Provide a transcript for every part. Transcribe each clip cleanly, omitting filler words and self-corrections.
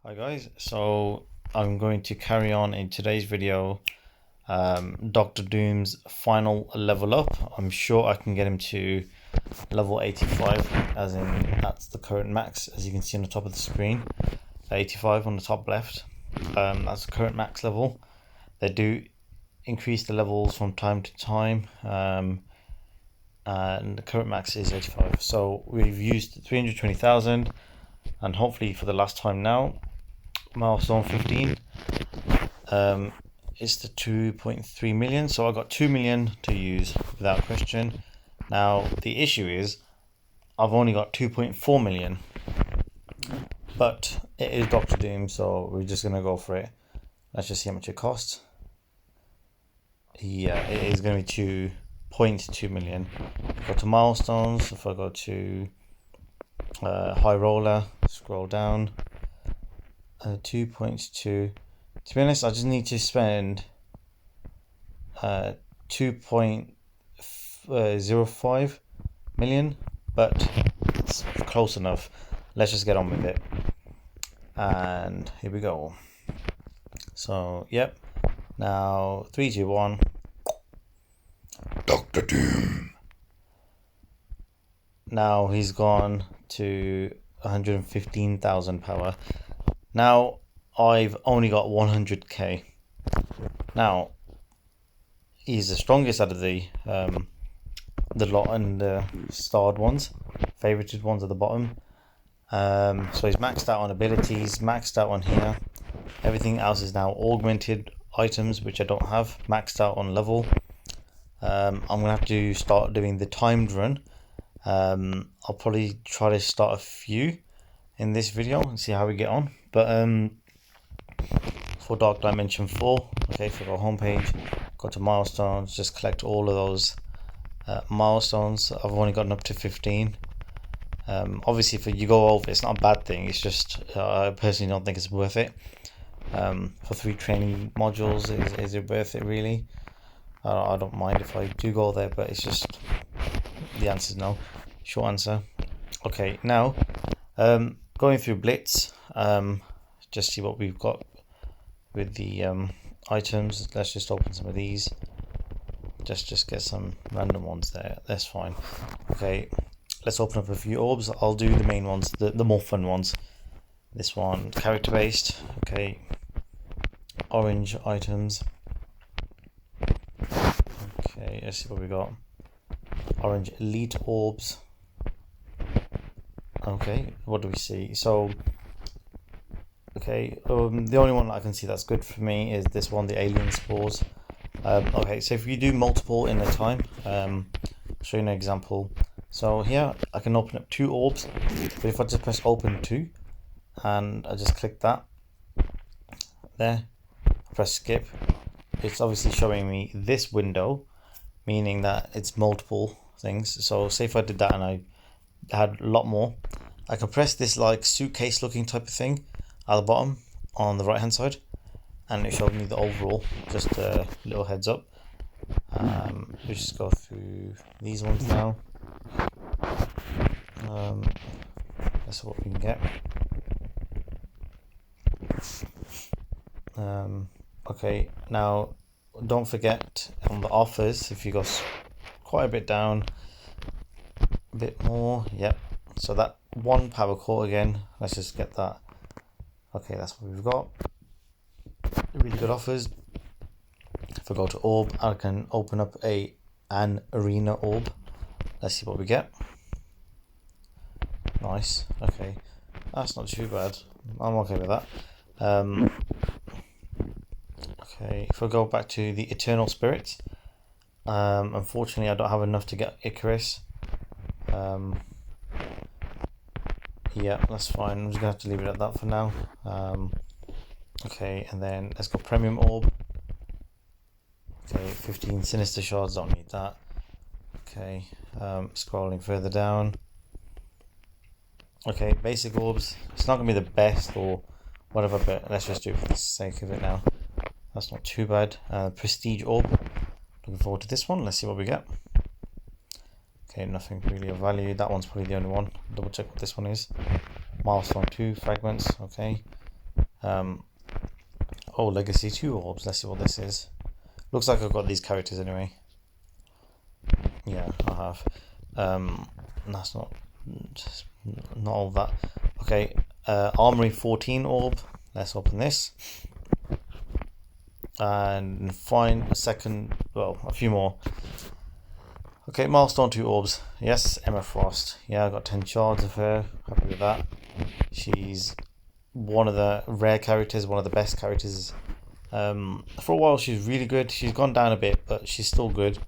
Hi guys, so I'm going to carry on in today's video Dr. Doom's final level up. I'm sure I can get him to level 85, as in that's the current max, as you can see on the top of the screen. 85 on the top left, that's the current max level. They do increase the levels from time to time, and the current max is 85. So we've used 320,000, and hopefully for the last time now, milestone 15 is the 2.3 million, so I got 2 million to use without question. Now the issue is I've only got 2.4 million, but it is Dr. Doom, so we're just gonna go for it. Let's just see how much it costs. Yeah, it is going to be 2.2 million. Go to milestones. If I go to high roller, scroll down, 2.2. To be honest, I just need to spend 2.05 million, but it's close enough. Let's just get on with it. And here we go. So, yep. Now, 3, 2, 1. Dr. Doom. Now he's gone to 115,000 power. Now I've only got 100k. Now he's the strongest out of the lot and the starred ones, favorited ones at the bottom. So he's maxed out on abilities, maxed out on here. Everything else is now augmented items, which I don't have, maxed out on level. I'm gonna have to start doing the timed run. I'll probably try to start a few in this video and see how we get on. But for Dark Dimension 4, okay, if we go homepage, go to milestones, just collect all of those milestones. I've only gotten up to 15. Obviously, if you go over, it's not a bad thing. It's just I personally don't think it's worth it. For 3 training modules, is it worth it really? I don't mind if I do go there, but it's just the answer is no. Short answer. Okay, now going through Blitz, just see what we've got with the items. Let's just open some of these. Just get some random ones there. That's fine. Okay, let's open up a few orbs. I'll do the main ones, the more fun ones. This one, character based. Okay, orange items. Okay, let's see what we got. Orange elite orbs. Okay, what do we see? So, okay, the only one I can see that's good for me is this one, the alien spores. Okay, so if you do multiple in a time, I'll show you an example. So here I can open up 2 orbs, but if I just press open 2 and I just click that there, press skip, it's obviously showing me this window, meaning that it's multiple things. So say if I did that and I had a lot more, I can press this like suitcase looking type of thing at the bottom on the right hand side, and it showed me the overall. Just a little heads up. We just go through these ones now. That's what we can get. Okay, now don't forget on the offers, if you go quite a bit down, a bit more, yep. So that 1 power core again, let's just get that. Okay, that's what we've got. Really good offers. If I go to orb, I can open up an arena orb. Let's see what we get. Nice. Okay, that's not too bad. I'm okay with that. Okay, if I go back to the Eternal Spirits, unfortunately I don't have enough to get Icarus. Yeah, that's fine. I'm just gonna have to leave it at that for now. Okay, and then let's go Premium Orb. Okay, 15 Sinister Shards, don't need that. Okay, scrolling further down. Okay, basic orbs. It's not gonna be the best or whatever, but let's just do it for the sake of it now. That's not too bad. Prestige orb. Looking forward to this one. Let's see what we get. Okay, nothing really of value. That one's probably the only one. Double check what this one is. Milestone 2 fragments. Okay. Oh, Legacy 2 orbs. Let's see what this is. Looks like I've got these characters anyway. Yeah, I have. That's not all that. Okay, Armory 14 orb. Let's open this. And find a second, well, a few more. Okay, Milestone 2 orbs. Yes, Emma Frost. Yeah, I got 10 shards of her. Happy with that. She's one of the rare characters, one of the best characters. For a while, she's really good. She's gone down a bit, but she's still good.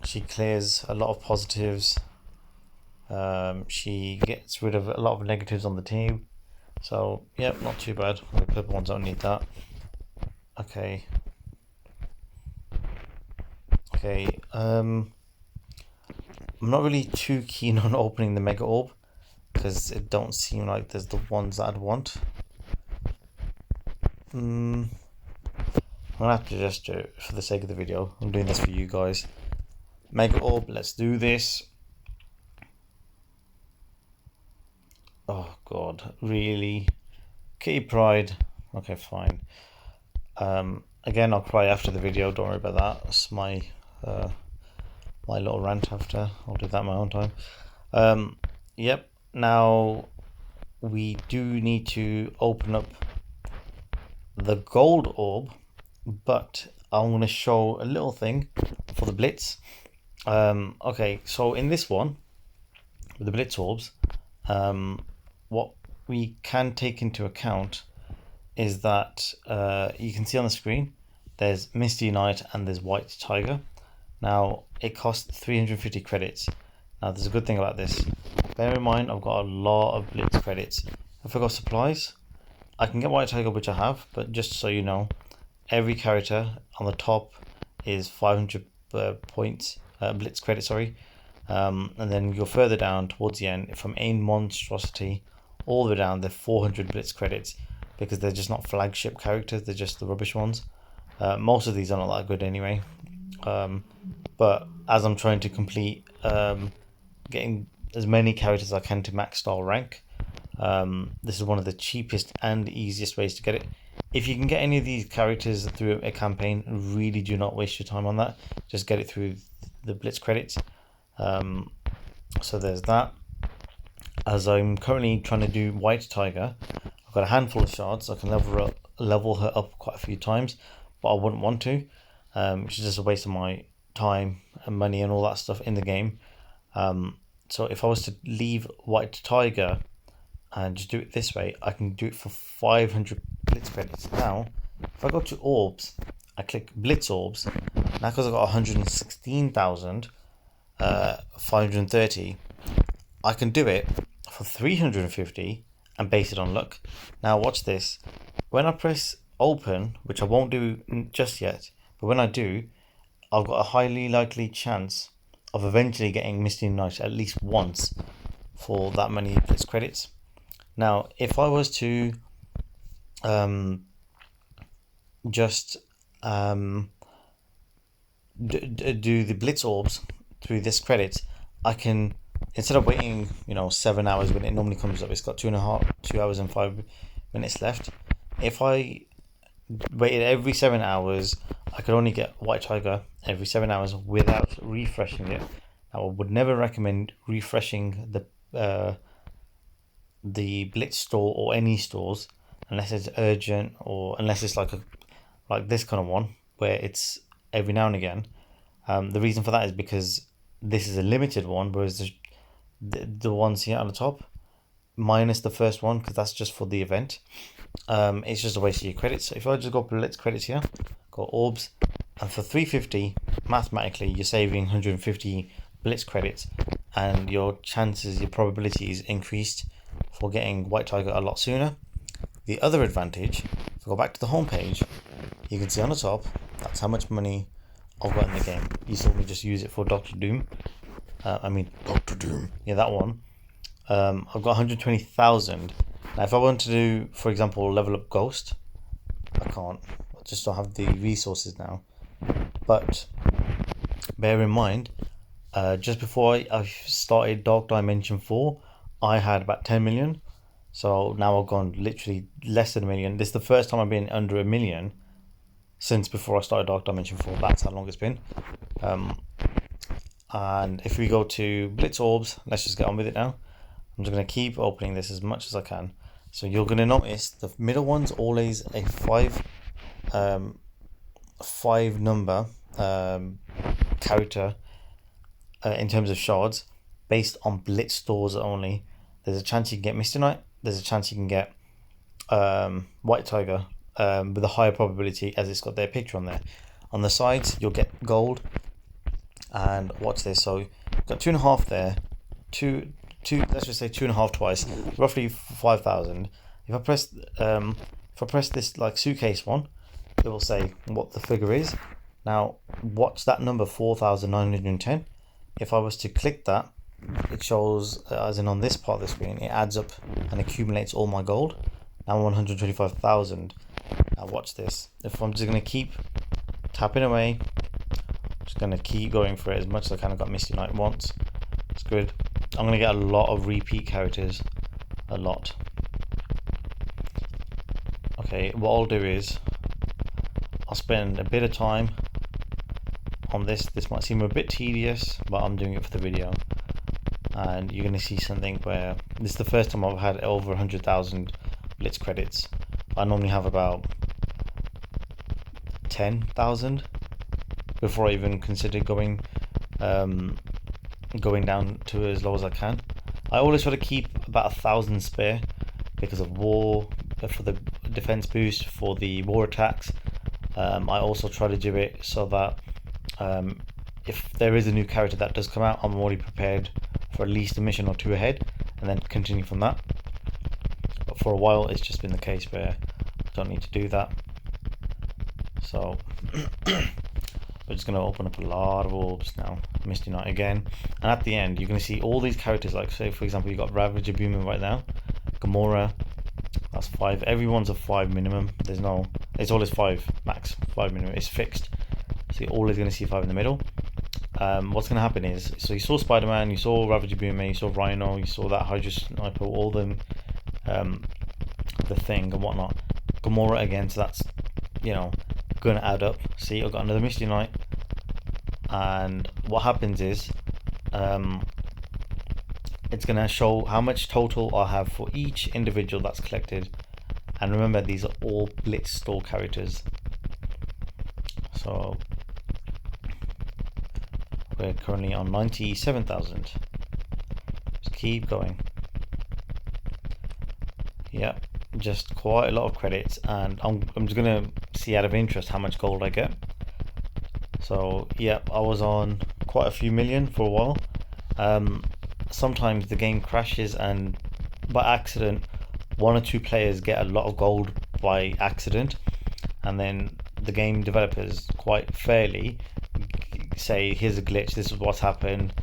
She clears a lot of positives. She gets rid of a lot of negatives on the team. So, yep, not too bad. The purple ones don't need that. Okay. Okay, I'm not really too keen on opening the Mega Orb because it don't seem like there's the ones that I'd want. I'm gonna have to just do it for the sake of the video. I'm doing this for you guys. Mega Orb, let's do this. Oh god, really? Kitty Pride. Okay, fine. Again, I'll cry after the video. Don't worry about that. That's my my little rant after. I'll do that in my own time. Yep. Now we do need to open up the gold orb, but I'm going to show a little thing for the Blitz. Okay, so in this one, with the Blitz orbs, what we can take into account is that you can see on the screen there's Misty Knight and there's White Tiger. Now it costs 350 credits. Now there's a good thing about this. Bear in mind I've got a lot of Blitz credits. If I got supplies, I can get White Tiger, which I have, but just so you know, every character on the top is 500 points, Blitz credit, sorry. And then you go further down towards the end, from Ain Monstrosity all the way down, they're 400 Blitz credits, because they're just not flagship characters, they're just the rubbish ones. Most of these are not that good anyway. But as I'm trying to complete getting as many characters as I can to max star rank, this is one of the cheapest and easiest ways to get it. If you can get any of these characters through a campaign, really do not waste your time on that. Just get it through the Blitz credits. So there's that. As I'm currently trying to do White Tiger, I've got a handful of shards. I can level her up quite a few times, but I wouldn't want to. Which is just a waste of my time and money and all that stuff in the game. So if I was to leave White Tiger and just do it this way, I can do it for 500 Blitz credits. Now, if I go to Orbs, I click Blitz Orbs. Now, because I've got 116,530, I can do it for 350 and base it on luck. Now, watch this. When I press open, which I won't do just yet, but when I do, I've got a highly likely chance of eventually getting Misty Knight at least once for that many Blitz credits. Now, if I was to just do the Blitz Orbs through this credit, I can, instead of waiting 7 hours when it normally comes up, it's got 2 hours and 5 minutes left. If I waited every 7 hours, I could only get White Tiger every 7 hours without refreshing it. Now, I would never recommend refreshing the Blitz store or any stores unless it's urgent, or unless it's like this kind of one where it's every now and again. The reason for that is because this is a limited one, whereas the ones here on the top, minus the first one, because that's just for the event, it's just a waste of your credits. So if I just go Blitz credits here, go Orbs, and for 350, mathematically you're saving 150 Blitz credits, and your chances, your probability is increased for getting White Tiger a lot sooner. The other advantage, if I go back to the home page, you can see on the top, that's how much money I've got in the game. You saw me just use it for Dr. Doom. Dr. Doom. Yeah, that one. I've got 120,000. Now, if I want to do, for example, level up Ghost, I can't. I just don't have the resources now. But bear in mind, just before I started Dark Dimension 4, I had about 10 million. So now I've gone literally less than 1 million. This is the first time I've been under 1 million since before I started Dark Dimension 4. That's how long it's been. And if we go to Blitz Orbs, let's just get on with it now. I'm just going to keep opening this as much as I can. So you're going to notice the middle one's always a five number character in terms of shards, based on Blitz stores only. There's a chance you can get Misty. There's a chance you can get White Tiger with a higher probability, as it's got their picture on there. On the sides, you'll get gold. And watch this. So you've got 2.5 there. Two. Let's just say 2.5 twice. Roughly 5,000. If I press this like suitcase one, it will say what the figure is. Now, what's that number? 4,910. If I was to click that, it shows, as in on this part of the screen, it adds up and accumulates all my gold. Now 125,000. Now watch this. If I'm just going to keep tapping away, just going to keep going for it as much as I can. I've got Misty Knight once. It's good. I'm going to get a lot of repeat characters. A lot. Okay, what I'll do is I'll spend a bit of time on this. This might seem a bit tedious, but I'm doing it for the video. And you're going to see something where this is the first time I've had over 100,000 Blitz credits. I normally have about 10,000 before I even consider going down to as low as I can. I always try to keep about 1,000 spare because of war, for the defense boost, for the war attacks. I also try to do it so that if there is a new character that does come out, I'm already prepared for at least a mission or two ahead, and then continue from that. But for a while it's just been the case where I don't need to do that. So we're just going to open up a lot of orbs now. Misty Knight again, and at the end you're going to see all these characters. Like, say for example, you got Ravager booming right now, Gamora, that's 5. Everyone's a 5 minimum. There's no, it's always 5 max, 5 minimum. It's fixed. So you're always going to see 5 in the middle. What's going to happen is, so you saw Spider-Man, you saw Ravager booming, you saw Rhino, you saw that Hydra Sniper, all them, the Thing and whatnot. Gamora again, so that's, you know, going to add up. See, I've got another Misty Knight, and what happens is it's going to show how much total I have for each individual that's collected. And remember, these are all Blitz store characters. So we're currently on 97,000. Just keep going. Yeah, just quite a lot of credits, and I'm just gonna see out of interest how much gold I get. So yeah, I was on quite a few million for a while. Sometimes the game crashes, and by accident, 1 or 2 players get a lot of gold by accident, and then the game developers quite fairly say, here's a glitch, this is what's happened,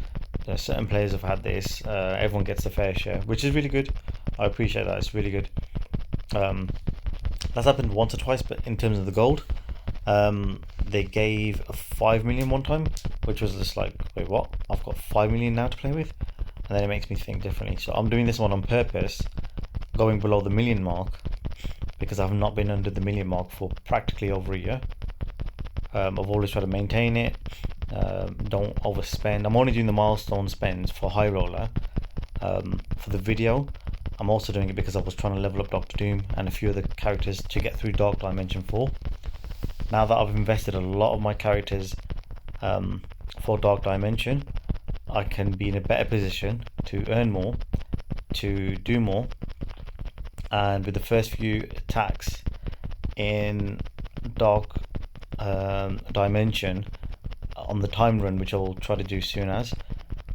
certain players have had this, everyone gets a fair share, which is really good. I appreciate that, it's really good. That's happened once or twice, but in terms of the gold, they gave 5 million one time, which was just like, wait, what? I've got 5 million now to play with? And then it makes me think differently. So I'm doing this one on purpose, going below the 1 million mark, because I've not been under the 1 million mark for practically over a year. I've always tried to maintain it, don't overspend. I'm only doing the milestone spends for High Roller. For the video, I'm also doing it because I was trying to level up Doctor Doom and a few other characters to get through Dark Dimension 4. Now that I've invested a lot of my characters for Dark Dimension, I can be in a better position to earn more, to do more, and with the first few attacks in Dark Dimension on the time run, which I will try to do soon as,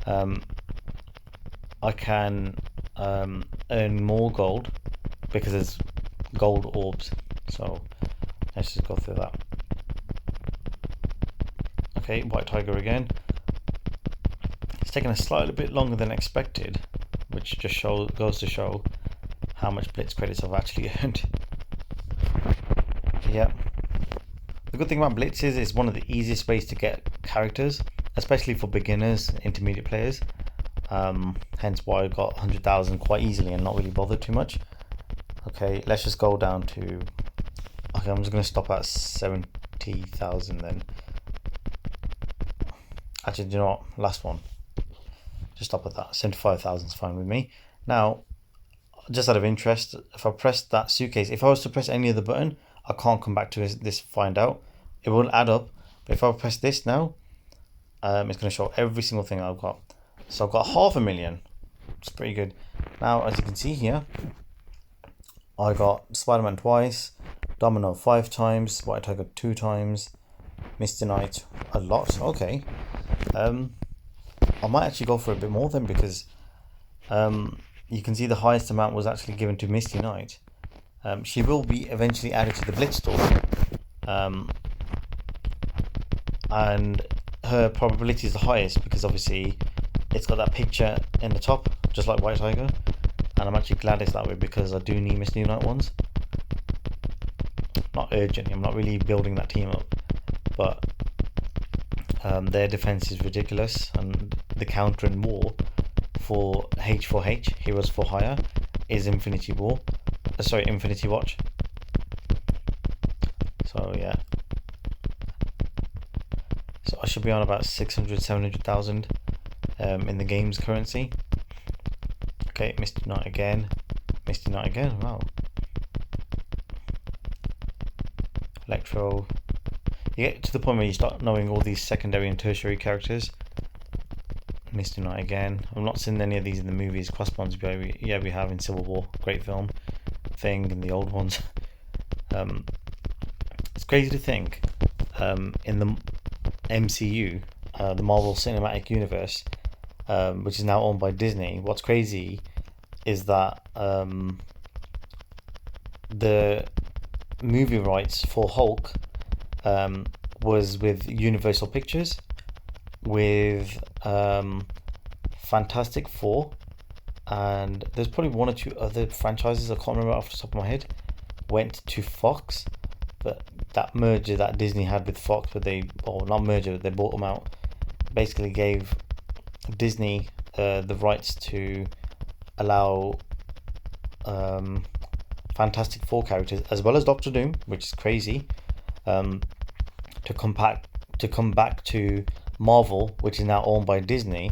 I can earn more gold because there's gold orbs. So let's just go through that. Okay, White Tiger again. It's taken a slightly bit longer than expected, which just goes to show how much Blitz credits I've actually earned. Yeah. The good thing about Blitz is it's one of the easiest ways to get characters, especially for beginners, intermediate players. Hence why I got 100,000 quite easily and not really bothered too much. Okay, let's just go down to... Okay, I'm just going to stop at 70,000 then. Actually, do you know what? Last one. Just stop at that. 75,000 is fine with me. Now, just out of interest, if I press that suitcase, if I was to press any other button, I can't come back to this find out. It will add up. But if I press this now, it's going to show every single thing I've got. So I've got 500,000. It's pretty good. Now, as you can see here, I got Spider-Man twice, Domino 5 times, White Tiger 2 times, Misty Knight a lot. Okay. I might actually go for a bit more then, because you can see the highest amount was actually given to Misty Knight. She will be eventually added to the Blitz store. And her probability is the highest because obviously it's got that picture in the top, just like White Tiger. And I'm actually glad it's that way because I do need Misty Knight ones. Not urgently, I'm not really building that team up. But their defense is ridiculous, and the counter in war for H4H, Heroes for Hire, is Infinity War. Infinity Watch. So yeah. So I should be on about 600, 700,000 in the game's currency. Okay, Misty Knight again. Misty Knight again, wow. Electro. You get to the point where you start knowing all these secondary and tertiary characters. Misty Knight again. I've not seen any of these in the movies. Crossbones, yeah, we have in Civil War. Great film. Thing and the old ones. It's crazy to think in the MCU, the Marvel Cinematic Universe, which is now owned by Disney. What's crazy is that the movie rights for Hulk was with Universal Pictures, with Fantastic Four, and there's probably one or two other franchises I can't remember off the top of my head, went to Fox. But that merger that Disney had with Fox, they bought them out, basically gave Disney the rights to allow Fantastic Four characters as well as Doctor Doom, which is crazy, to come back to Marvel, which is now owned by Disney.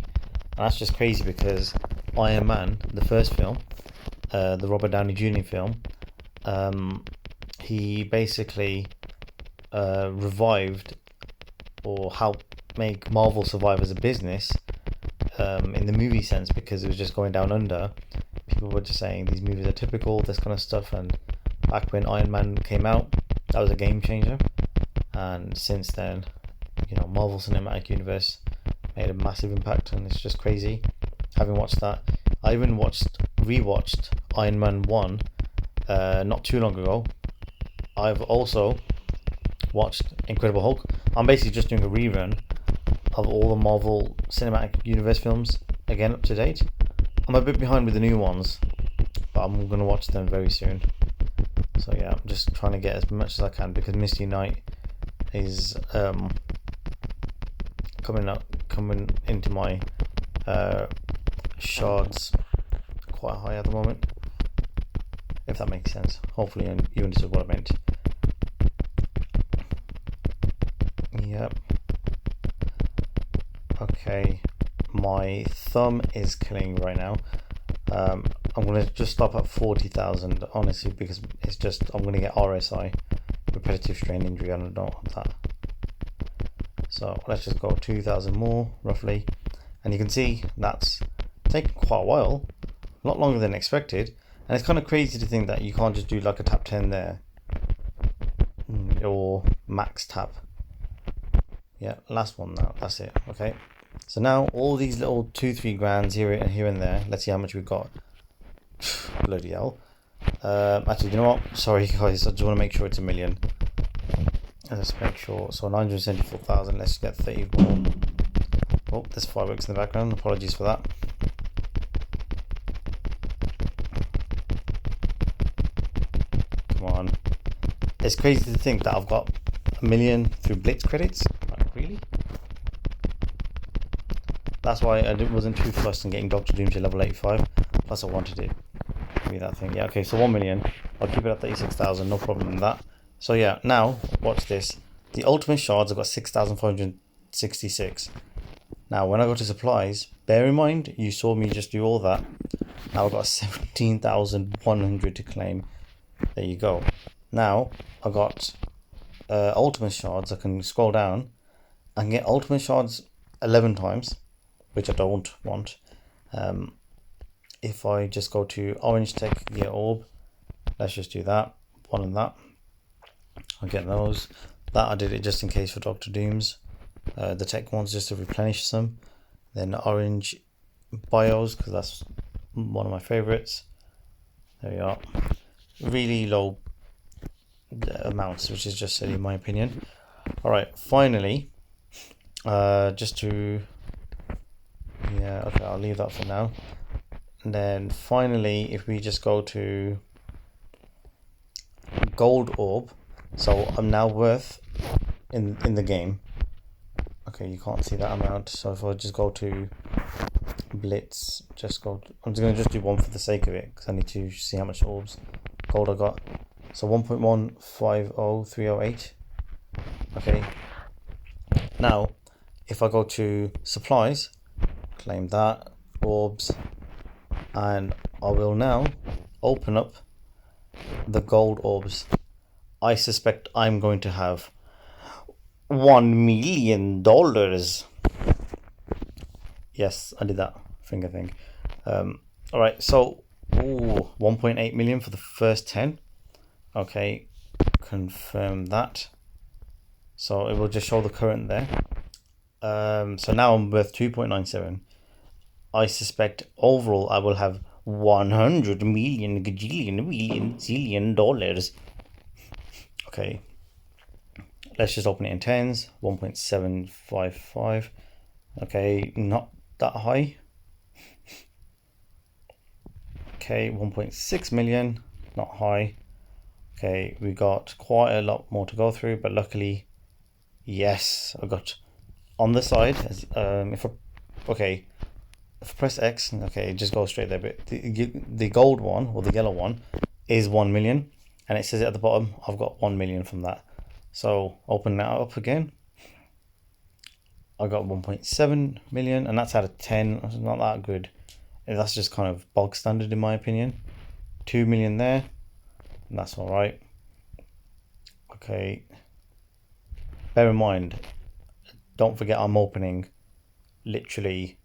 And that's just crazy because Iron Man, the first film, the Robert Downey Jr. film, he basically revived or helped make Marvel survive as a business in the movie sense, because it was just going down under. People were just saying these movies are typical, this kind of stuff, and back when Iron Man came out, that was a game changer. And since then, Marvel Cinematic Universe made a massive impact, and it's just crazy. Having watched that, I even rewatched Iron Man 1 not too long ago. I've also watched Incredible Hulk. I'm basically just doing a rerun of all the Marvel Cinematic Universe films, again up to date. I'm a bit behind with the new ones, but I'm going to watch them very soon. So yeah, I'm just trying to get as much as I can, because Misty Knight is coming into my shards quite high at the moment, if that makes sense. Hopefully you understood what I meant. Yep. Okay, my thumb is killing right now. I'm going to just stop at 40,000, honestly, because it's just, I'm going to get RSI, repetitive strain injury. I don't want that. So let's just go 2,000 more, roughly. And you can see that's taken quite a while, a lot longer than expected. And it's kind of crazy to think that you can't just do like a tap 10 there, or max tap. Yeah, last one now, that's it. Okay, so now all these little 2-3 grands here and there. Let's see how much we've got. Bloody hell. Actually, you know what, sorry guys, I just want to make sure it's 1 million. Let's make sure. So 974,000, let's get 30 more. Oh, there's fireworks in the background, apologies for that. Come on. It's crazy to think that I've got 1 million through Blitz credits. Like, really? That's why I wasn't too fussed on getting Doctor Doom to level 85. Plus I wanted it to be that thing. Yeah, okay, so 1 million. I'll keep it at 36,000, no problem in that. So yeah, now, watch this. The ultimate shards, I've got 6,466. Now, when I go to supplies, bear in mind, you saw me just do all that. Now I've got 17,100 to claim. There you go. Now, I got ultimate shards. I can scroll down and get ultimate shards 11 times, which I don't want. If I just go to orange tech, gear orb, let's just do that. One and that. I'll get those. That I did it just in case for Doctor Dooms. The tech ones just to replenish some. Then orange bios, because that's one of my favorites. There we are. Really low amounts, which is just silly in my opinion. Alright, finally, just to, yeah, okay, I'll leave that for now. And then finally, if we just go to gold orb, so I'm now worth in the game. Okay, you can't see that amount. So if I just go to Blitz, I'm just gonna do one for the sake of it because I need to see how much orbs gold I got. So 1.150308. Okay. Now, if I go to supplies, claim that orbs, and I will now open up the gold orbs. I suspect I'm going to have $1 million. Yes, I did that finger thing. Alright, so 1.8 million for the first 10. Okay, confirm that. So it will just show the current there. So now I'm worth 2.97. I suspect overall I will have 100 million gajillion million zillion dollars. Okay, let's just open it in tens. 1.755. Okay, not that high. Okay, 1.6 million, not high. Okay, we got quite a lot more to go through, but luckily, yes, I got on the side. If I press X, okay, it just goes straight there. But the gold one or the yellow one is 1 million, and it says it at the bottom. I've got 1 million from that. So open that up again. I got 1.7 million, and that's out of 10. That's not that good. That's just kind of bog standard in my opinion. 2 million there, and that's all right. Okay. Bear in mind, don't forget I'm opening literally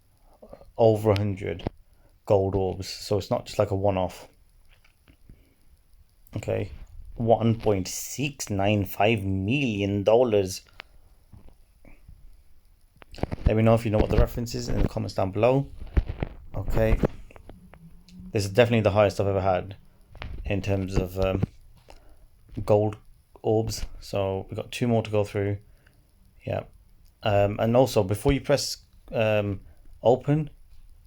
over 100 gold orbs, so it's not just like a one-off. Okay, $1.695 million. Let me know if you know what the reference is in the comments down below. Okay, this is definitely the highest I've ever had in terms of gold orbs. So we've got 2 more to go through. Yeah, and also before you press open,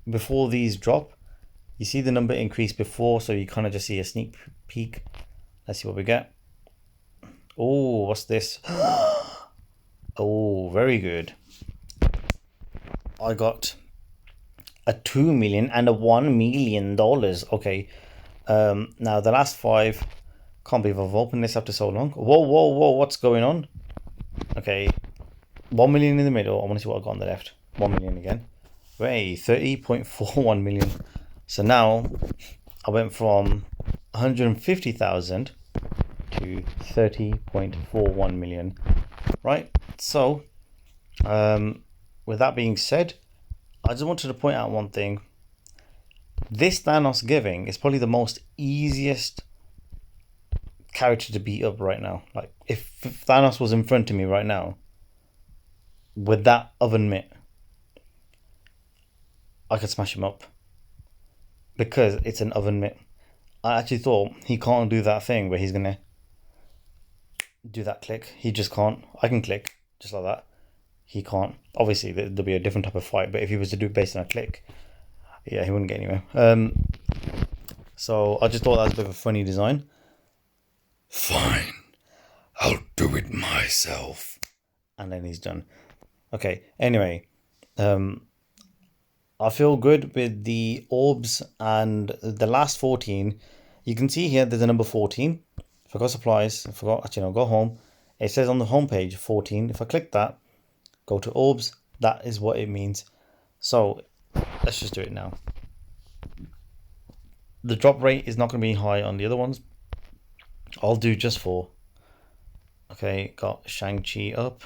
before these drop, you see the number increase before, so you kind of just see a sneak peek. Let's see what we get. Oh, what's this? Oh, very good. I got a 2 million and a $1 million. Okay, now the last 5, can't believe I've opened this after so long. Whoa, what's going on? Okay, 1 million in the middle. I want to see what I got on the left. 1 million again. Wait, 30.41 million. So now I went from 150,000 to 30.41 million. Right, so with that being said, I just wanted to point out one thing. This Thanos giving is probably the most easiest character to beat up right now. Like if Thanos was in front of me right now with that oven mitt, I could smash him up because it's an oven mitt. I actually thought he can't do that thing where he's gonna do that click. He just can't. I can click just like that. He can't. Obviously there'll be a different type of fight, but if he was to do it based on a click, yeah, he wouldn't get anywhere. So I just thought that was a bit of a funny design. Fine, I'll do it myself. And then he's done. Okay, anyway, I feel good with the orbs and the last 14. You can see here there's a number 14. Forgot supplies. I forgot, actually, no, go home. It says on the home page 14. If I click that, go to orbs, that is what it means. So let's just do it now. The drop rate is not going to be high on the other ones. I'll do just 4. Okay, got Shang-Chi up.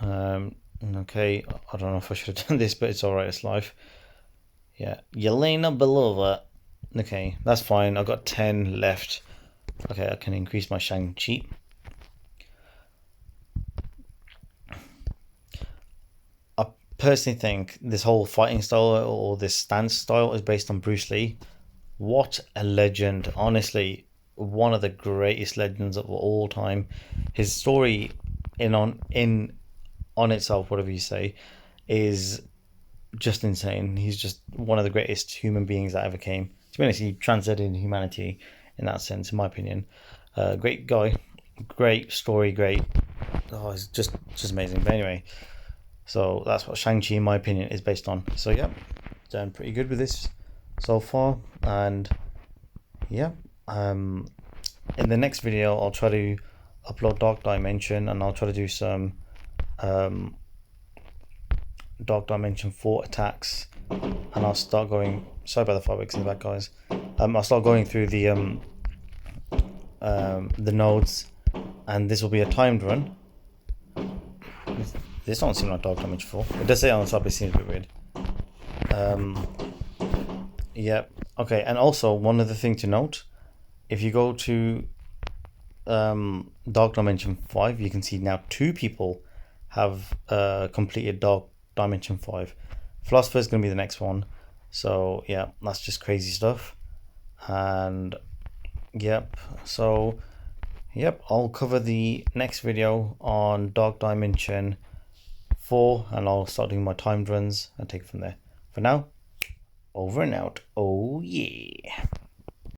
Okay, I don't know if I should have done this, but it's alright, it's live. Yeah, Yelena Belova. Okay, that's fine. I've got 10 left. Okay, I can increase my Shang-Chi. I personally think this whole fighting style or this stance style is based on Bruce Lee. What a legend. Honestly, one of the greatest legends of all time. His story on itself, whatever you say, is just insane. He's just one of the greatest human beings that ever came. To be honest, he transcended humanity in that sense, in my opinion. Great guy, great story, great. Oh, it's just amazing. But anyway, so that's what Shang-Chi, in my opinion, is based on. So yeah, done pretty good with this so far, and yeah, in the next video I'll try to upload Dark Dimension, and I'll try to do some Dark Dimension 4 attacks, and I'll start going. Sorry about the fireworks in the back, guys. I'll start going through the nodes, and this will be a timed run. This don't seem like Dark Dimension 4. It does say on the top, it seems a bit weird. Yep. Okay, and also one other thing to note: if you go to Dark Dimension 5, you can see now 2 people have completed Dark Dimension 5. Philosopher is going to be the next one. So yeah, that's just crazy stuff. And yep, so yep, I'll cover the next video on Dark Dimension 4, and I'll start doing my timed runs and take it from there. For now, over and out. Oh yeah.